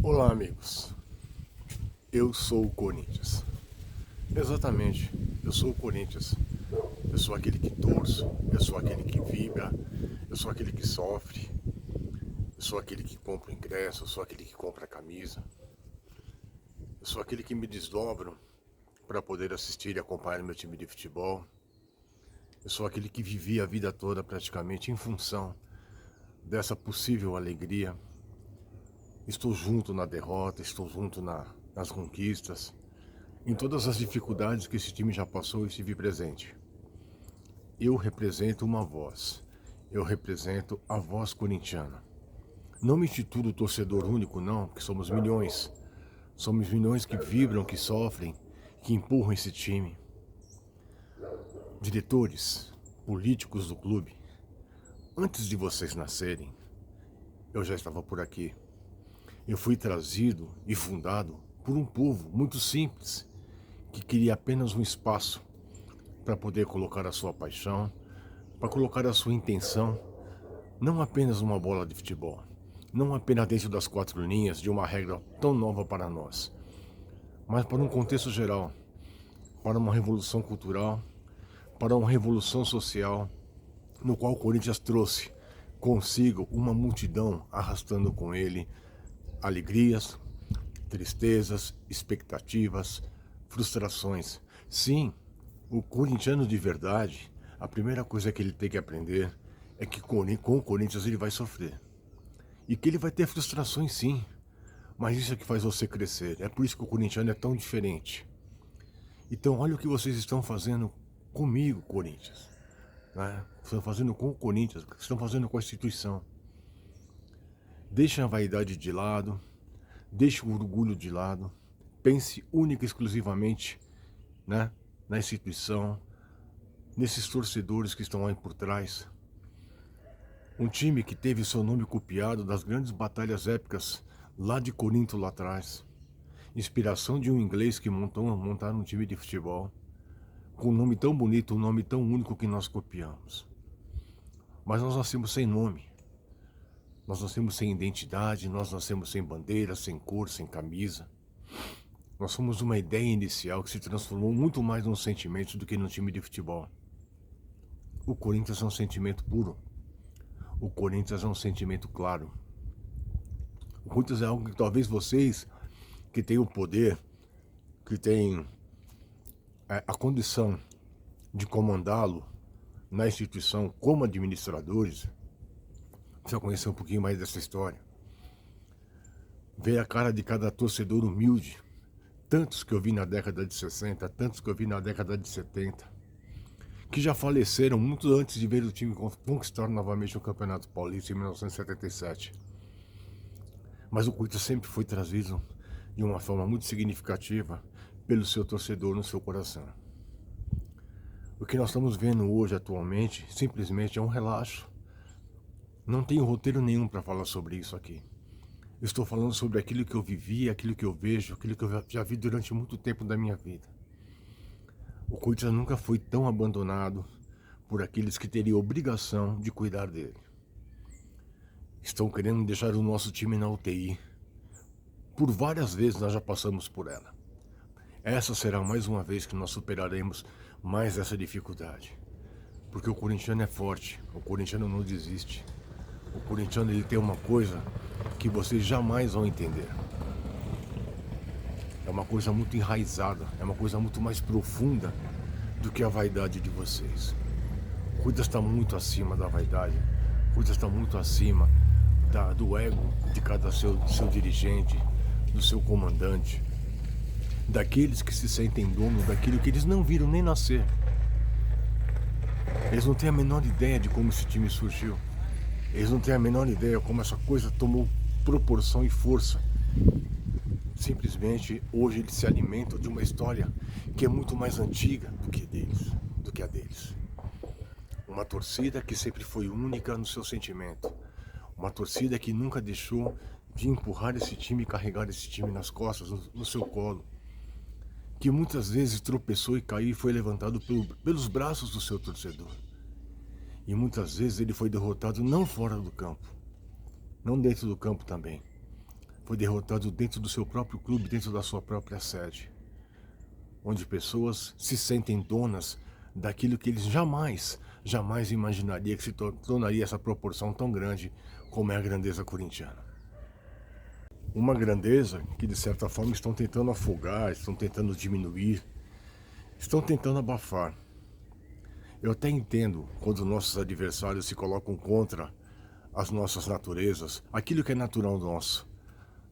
Olá, amigos. Eu sou o Corinthians. Exatamente, eu sou o Corinthians. Eu sou aquele que torço, eu sou aquele que vibra, eu sou aquele que sofre, eu sou aquele que compra o ingresso, eu sou aquele que compra a camisa, eu sou aquele que me desdobro para poder assistir e acompanhar meu time de futebol. Eu sou aquele que vivia a vida toda praticamente em função dessa possível alegria. Estou junto na derrota, estou junto nas conquistas, em todas as dificuldades que esse time já passou e estive presente. Eu represento uma voz, eu represento a voz corintiana. Não me intitulo torcedor único não, porque somos milhões. Somos milhões que vibram, que sofrem, que empurram esse time. Diretores, políticos do clube, antes de vocês nascerem, eu já estava por aqui. Eu fui trazido e fundado por um povo muito simples, que queria apenas um espaço para poder colocar a sua paixão, para colocar a sua intenção, não apenas uma bola de futebol, não apenas dentro das quatro linhas de uma regra tão nova para nós, mas para um contexto geral, para uma revolução cultural, para uma revolução social, no qual o Corinthians trouxe consigo uma multidão arrastando com ele alegrias, tristezas, expectativas, frustrações. Sim, o corintiano de verdade, a primeira coisa que ele tem que aprender é que com o Corinthians ele vai sofrer. E que ele vai ter frustrações sim, mas isso é que faz você crescer. É por isso que o corintiano é tão diferente. Então olha o que vocês estão fazendo comigo, Corinthians. Né? Estão fazendo com o Corinthians, estão fazendo com a instituição. Deixem a vaidade de lado, deixe o orgulho de lado, pense única e exclusivamente, né, na instituição, nesses torcedores que estão aí por trás. Um time que teve seu nome copiado das grandes batalhas épicas lá de Corinto lá atrás. Inspiração de um inglês que montaram um time de futebol com um nome tão bonito, um nome tão único que nós copiamos. Mas nós nascemos sem nome. Nós nascemos sem identidade, nós nascemos sem bandeira, sem cor, sem camisa. Nós somos uma ideia inicial que se transformou muito mais num sentimento do que num time de futebol. O Corinthians é um sentimento puro. O Corinthians é um sentimento claro. O Corinthians é algo que talvez vocês, que têm o poder, que têm a condição de comandá-lo na instituição como administradores, precisa conhecer um pouquinho mais dessa história. Ver a cara de cada torcedor humilde, tantos que eu vi na década de 60, tantos que eu vi na década de 70, que já faleceram muito antes de ver o time conquistar novamente o Campeonato Paulista em 1977. Mas o Corinthians sempre foi trazido de uma forma muito significativa pelo seu torcedor no seu coração. O que nós estamos vendo hoje, atualmente, simplesmente é um relaxo. Não tenho roteiro nenhum para falar sobre isso aqui. Eu estou falando sobre aquilo que eu vivi, aquilo que eu vejo, aquilo que eu já vi durante muito tempo da minha vida. O Corinthians nunca foi tão abandonado por aqueles que teriam obrigação de cuidar dele. Estão querendo deixar o nosso time na UTI. Por várias vezes nós já passamos por ela. Essa será mais uma vez que nós superaremos mais essa dificuldade. Porque o corintiano é forte, o corintiano não desiste. O corintiano ele tem uma coisa que vocês jamais vão entender. É uma coisa muito enraizada, é uma coisa muito mais profunda do que a vaidade de vocês. O Corinthians está muito acima da vaidade, o Corinthians está muito acima do ego de cada seu dirigente, do seu comandante, daqueles que se sentem donos daquilo que eles não viram nem nascer. Eles não têm a menor ideia de como esse time surgiu. Eles não têm a menor ideia como essa coisa tomou proporção e força. Simplesmente, hoje eles se alimentam de uma história que é muito mais antiga do que a deles. Uma torcida que sempre foi única no seu sentimento. Uma torcida que nunca deixou de empurrar esse time e carregar esse time nas costas, no seu colo. Que muitas vezes tropeçou e caiu e foi levantado pelos braços do seu torcedor. E muitas vezes ele foi derrotado não fora do campo, não dentro do campo também, Foi derrotado dentro do seu próprio clube, dentro da sua própria sede, onde pessoas se sentem donas daquilo que eles jamais imaginaria que se tornaria essa proporção tão grande como é a grandeza corintiana. Uma grandeza que, de certa forma, estão tentando afogar, estão tentando diminuir, estão tentando abafar. Eu até entendo quando nossos adversários se colocam contra as nossas naturezas, aquilo que é natural nosso,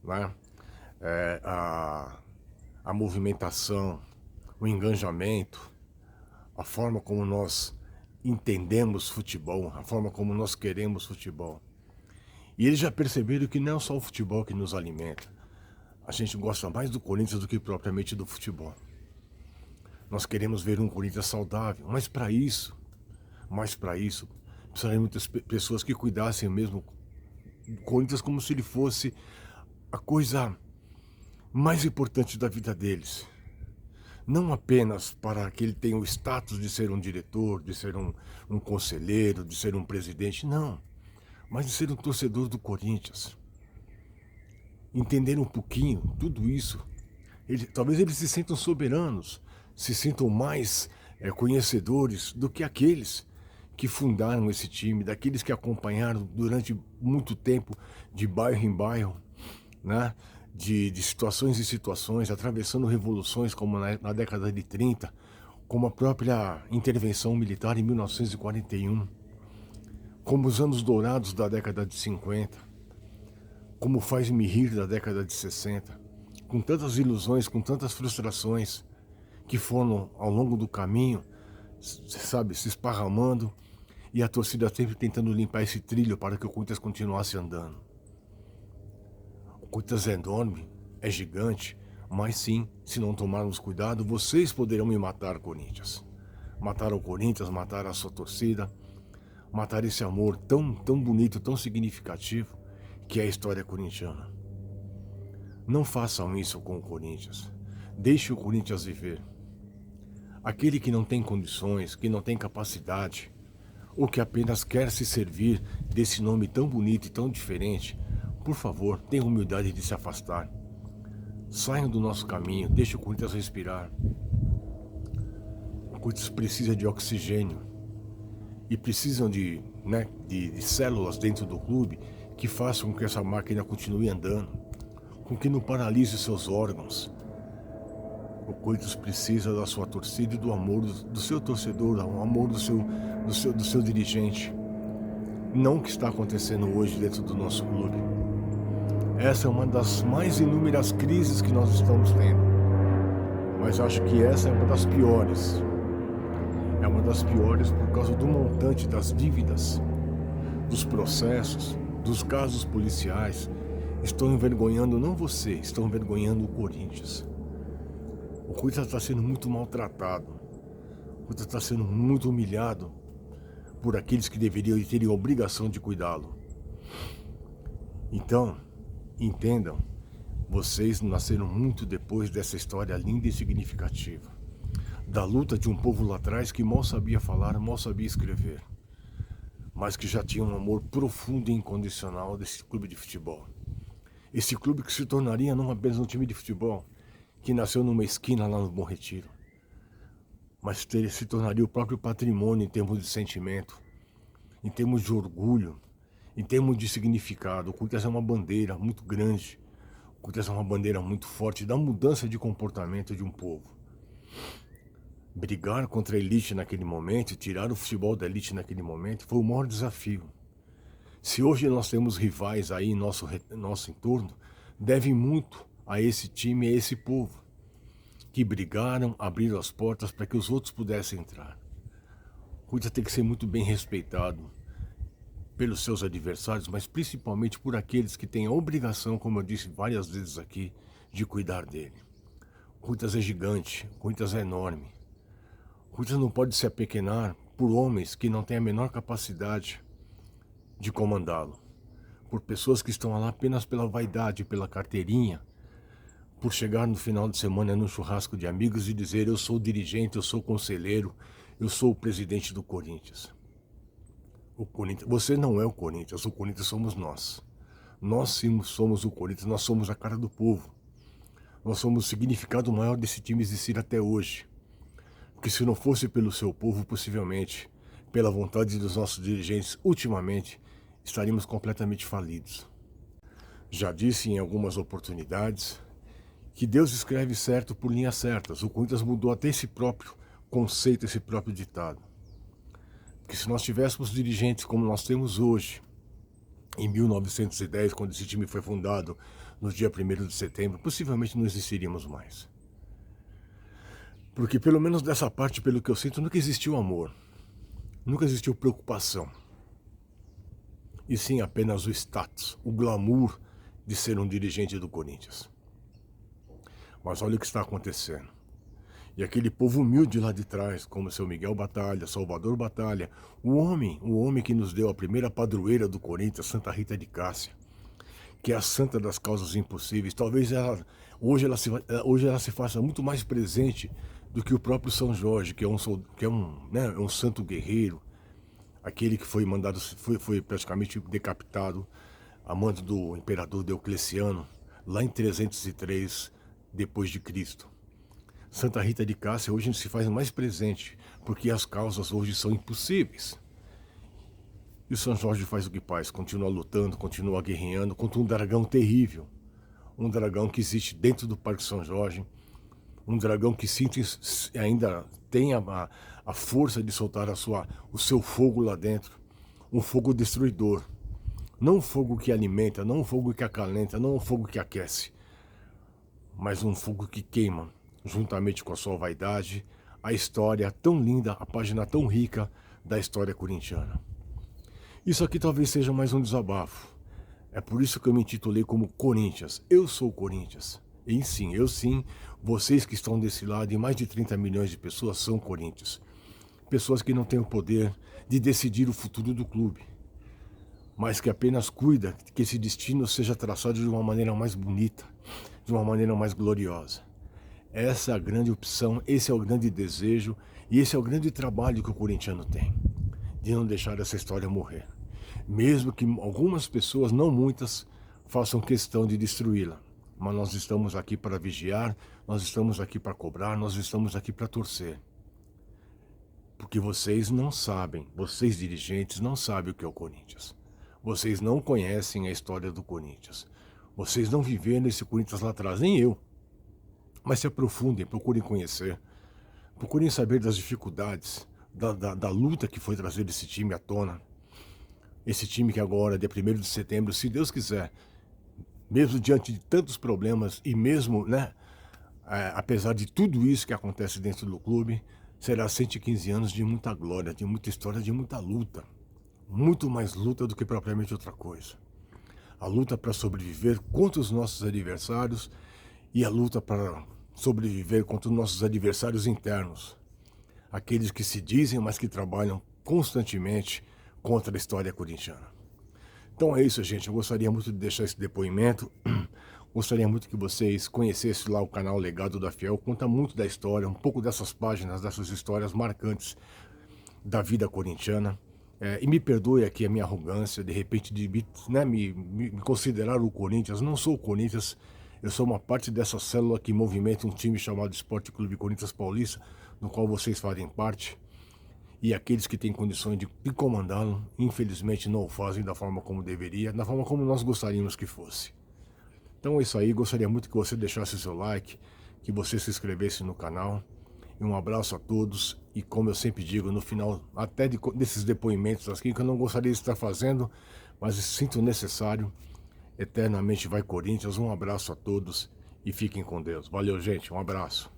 né? A movimentação, o engajamento, a forma como nós entendemos futebol, a forma como nós queremos futebol. E eles já perceberam que não é só o futebol que nos alimenta. A gente gosta mais do Corinthians do que propriamente do futebol. Nós queremos ver um Corinthians saudável, mas para isso, precisariam muitas pessoas que cuidassem mesmo do Corinthians como se ele fosse a coisa mais importante da vida deles. Não apenas para que ele tenha o status de ser um diretor, de ser um conselheiro, de ser um presidente, não. Mas de ser um torcedor do Corinthians. Entender um pouquinho tudo isso. Talvez eles se sintam soberanos, se sintam mais conhecedores do que aqueles que fundaram esse time, daqueles que acompanharam durante muito tempo, de bairro em bairro, né? De situações em situações, atravessando revoluções como na década de 30, como a própria intervenção militar em 1941, como os anos dourados da década de 50, como o Faz-me Rir da década de 60, com tantas ilusões, com tantas frustrações que foram ao longo do caminho, sabe, se esparramando, e a torcida sempre tentando limpar esse trilho para que o Corinthians continuasse andando. O Corinthians é enorme, é gigante, mas sim, se não tomarmos cuidado, vocês poderão me matar, Corinthians. Matar o Corinthians, matar a sua torcida, matar esse amor tão bonito, tão significativo, que é a história corintiana. Não façam isso com o Corinthians. Deixe o Corinthians viver. Aquele que não tem condições, que não tem capacidade, ou que apenas quer se servir desse nome tão bonito e tão diferente, por favor, tenha humildade de se afastar. Saiam do nosso caminho, deixe o Corinthians respirar. O Corinthians precisa de oxigênio e precisam de células dentro do clube que façam com que essa máquina continue andando, com que não paralise seus órgãos. O Corinthians precisa da sua torcida e do amor do seu torcedor, do amor do seu dirigente. Não o que está acontecendo hoje dentro do nosso clube. Essa é uma das mais inúmeras crises que nós estamos tendo. Mas acho que essa é uma das piores. É uma das piores por causa do montante das dívidas, dos processos, dos casos policiais. Estão envergonhando não você, estão envergonhando o Corinthians. O Corinthians está sendo muito maltratado. O Corinthians está sendo muito humilhado por aqueles que deveriam e teriam a obrigação de cuidá-lo. Então, entendam, vocês nasceram muito depois dessa história linda e significativa. Da luta de um povo lá atrás que mal sabia falar, mal sabia escrever, mas que já tinha um amor profundo e incondicional desse clube de futebol. Esse clube que se tornaria não apenas um time de futebol, que nasceu numa esquina lá no Bom Retiro, mas se tornaria o próprio patrimônio em termos de sentimento, em termos de orgulho, em termos de significado. O Corinthians é uma bandeira muito grande, o Corinthians é uma bandeira muito forte da mudança de comportamento de um povo. Brigar contra a elite naquele momento, tirar o futebol da elite naquele momento, foi o maior desafio. Se hoje nós temos rivais aí em nosso entorno, deve muito a esse time, a esse povo, que brigaram, abriram as portas para que os outros pudessem entrar. O Corinthians tem que ser muito bem respeitado pelos seus adversários, mas principalmente por aqueles que têm a obrigação, como eu disse várias vezes aqui, de cuidar dele. O Corinthians é gigante, o Corinthians é enorme. O Corinthians não pode se apequenar por homens que não têm a menor capacidade de comandá-lo, por pessoas que estão lá apenas pela vaidade, pela carteirinha, por chegar no final de semana num churrasco de amigos e dizer: eu sou dirigente, eu sou conselheiro, eu sou o presidente do Corinthians. Você não é o Corinthians somos nós. Nós sim somos o Corinthians, nós somos a cara do povo. Nós somos o significado maior desse time existir até hoje. Porque se não fosse pelo seu povo, possivelmente, pela vontade dos nossos dirigentes, ultimamente, estaríamos completamente falidos. Já disse em algumas oportunidades que Deus escreve certo por linhas certas. O Corinthians mudou até esse próprio conceito, esse próprio ditado. Porque se nós tivéssemos dirigentes como nós temos hoje, em 1910, quando esse time foi fundado, no dia 1º de setembro, possivelmente não existiríamos mais. Porque pelo menos dessa parte, pelo que eu sinto, nunca existiu amor. Nunca existiu preocupação. E sim apenas o status, o glamour de ser um dirigente do Corinthians. Mas olha o que está acontecendo. E aquele povo humilde lá de trás, como seu Miguel Batalha, Salvador Batalha, o homem que nos deu a primeira padroeira do Corinthians, Santa Rita de Cássia, que é a santa das causas impossíveis. Talvez hoje ela se faça muito mais presente do que o próprio São Jorge, que é um santo guerreiro, aquele que foi mandado, foi praticamente decapitado a mando do imperador Diocleciano, lá em 303 depois de Cristo. Santa Rita de Cássia hoje se faz mais presente, porque as causas hoje são impossíveis. E o São Jorge faz o que faz, continua lutando, continua guerreando contra um dragão terrível. Um dragão que existe dentro do Parque São Jorge, um dragão que ainda tem a força de soltar o seu fogo lá dentro, um fogo destruidor. Não um fogo que alimenta, não um fogo que acalenta, não um fogo que aquece, mas um fogo que queima, juntamente com a sua vaidade, a história tão linda, a página tão rica da história corintiana. Isso aqui talvez seja mais um desabafo. É por isso que eu me intitulei como Corinthians. Eu sou o Corinthians. E sim, vocês que estão desse lado, e mais de 30 milhões de pessoas são Corinthians. Pessoas que não têm o poder de decidir o futuro do clube, mas que apenas cuida que esse destino seja traçado de uma maneira mais bonita, de uma maneira mais gloriosa. Essa é a grande opção, esse é o grande desejo e esse é o grande trabalho que o corintiano tem, de não deixar essa história morrer. Mesmo que algumas pessoas, não muitas, façam questão de destruí-la. Mas nós estamos aqui para vigiar, nós estamos aqui para cobrar, nós estamos aqui para torcer. Porque vocês não sabem, vocês dirigentes não sabem o que é o Corinthians. Vocês não conhecem a história do Corinthians. Vocês não viveram esse Corinthians lá atrás, nem eu. Mas se aprofundem, procurem conhecer, procurem saber das dificuldades, da luta que foi trazer esse time à tona. Esse time que agora, dia 1º de setembro, se Deus quiser, mesmo diante de tantos problemas e mesmo, apesar de tudo isso que acontece dentro do clube, será 115 anos de muita glória, de muita história, de muita luta. Muito mais luta do que propriamente outra coisa. A luta para sobreviver contra os nossos adversários e a luta para sobreviver contra os nossos adversários internos. Aqueles que se dizem, mas que trabalham constantemente contra a história corintiana. Então é isso, gente. Eu gostaria muito de deixar esse depoimento. Gostaria muito que vocês conhecessem lá o canal Legado da Fiel. Conta muito da história, um pouco dessas páginas, dessas histórias marcantes da vida corintiana. E me perdoe aqui a minha arrogância, de repente, de me considerar o Corinthians. Não sou o Corinthians. Eu sou uma parte dessa célula que movimenta um time chamado Esporte Clube Corinthians Paulista, no qual vocês fazem parte. E aqueles que têm condições de comandá-lo, infelizmente não o fazem da forma como deveria, da forma como nós gostaríamos que fosse. Então é isso aí, gostaria muito que você deixasse seu like, que você se inscrevesse no canal. E um abraço a todos. E como eu sempre digo, no final até desses depoimentos aqui, que eu não gostaria de estar fazendo, mas sinto necessário. Eternamente vai Corinthians, um abraço a todos e fiquem com Deus. Valeu, gente, um abraço.